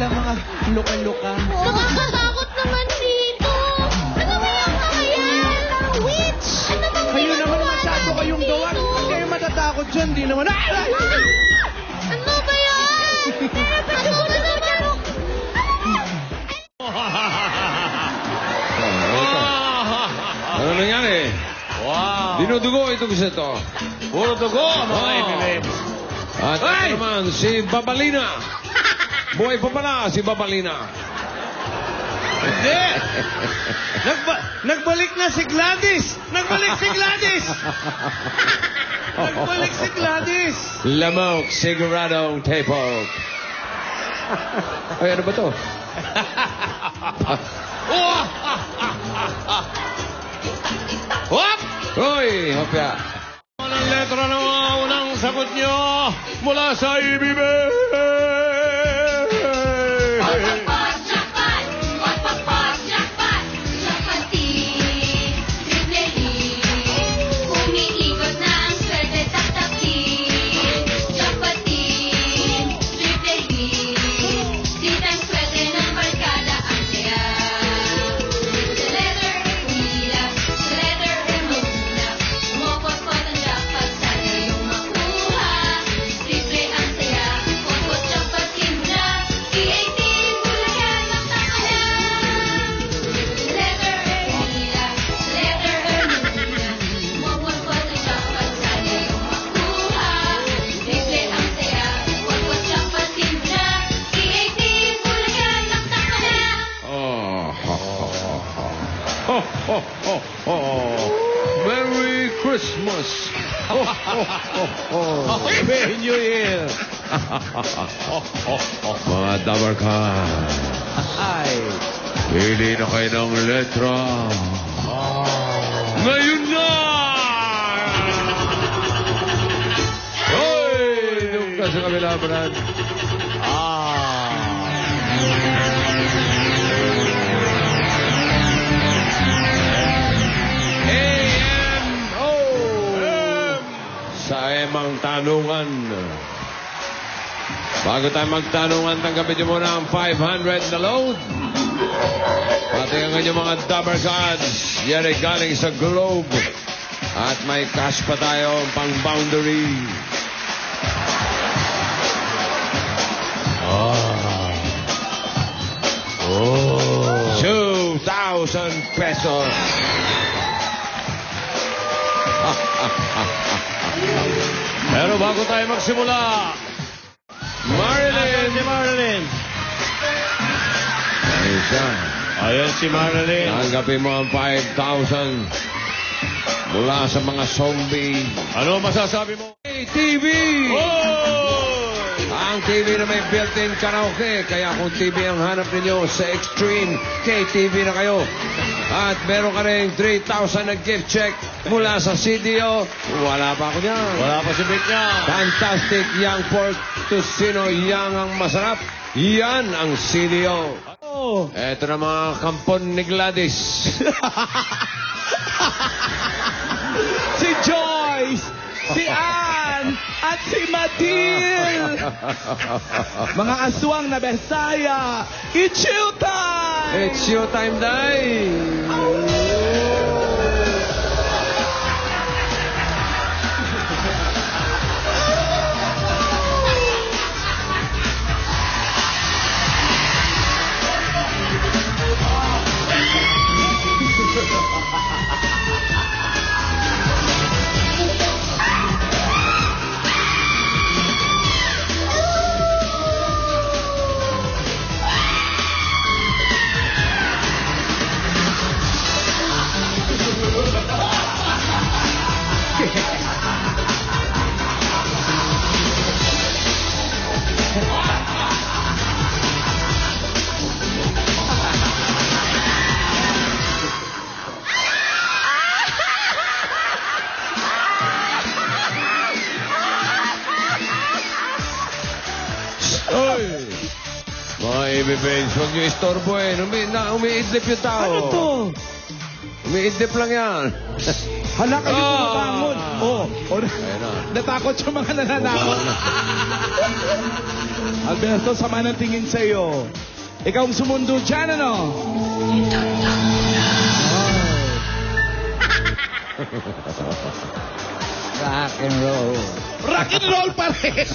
sila mga luka-luka. Nakakatakot naman dito. Ano ba yung mga yan? Witch! Ano bang Kayo naman ginagawa masyado natin kayong dito? gawan. Kayo matatakot dyan, di naman. Ano ba yan? Ano ba naman? Ano nangyari? Wow! Dinudugo itong seto. Puro dugo, mga ipilim. At Ay! ito naman, si Babalina. Buhay pa pala si Babalina. Hindi! Nagbalik na si Gladys! Nagbalik si Gladys! Nagbalik si Gladys! Lamok, siguradong tapok. Ay, ano ba to? Hop! Hoy, hopya. Anong letra ng mga unang sagot nyo mula sa IBB? Merry Christmas! Happy New Year! Mga dabarkan, Ay! pili na kayo ng letra. Ngayon na! Hoy! Doon ka sa kabila, Brad. Sa emang tanungan. Bago tayo magtanungan, tanggapin niyo muna ang 500 na load. Pati ang inyong mga Dabber Gods. Yan ay galing sa Globe. At may cash pa tayo pang boundary. 2,000 pesos. Pero bago tayo magsimula, Marilyn! si Marilyn. Ayun siya. Ayan si Marilyn. Tanggapin mo ang 5,000 mula sa mga zombie. Ano masasabi mo? TV! Oh! Ang TV na may built-in karaoke. Kaya kung TV ang hanap ninyo sa Extreme, KTV na kayo. At meron ka rin 3,000 na gift check mula sa CDO. Wala pa ako niyan. Wala pa si Bit niya. Fantastic Young Pork Tocino Yang ang masarap. Yan ang CDO. Oh. Eto na mga kampon ni Gladys. Si Joyce, si Ann, at si Matil. Mga aswang na Besaya. It's showtime! It's showtime, Day! Mga ibibens, huwag niyo istorbo eh. Umiidlip yung tao. Ano to? Umiidlip lang yan. Hala kayo Alberto, sama ng tingin sa'yo. Ikaw ang sumundo dyan, ano? Rock and roll. Rock and roll pa rin!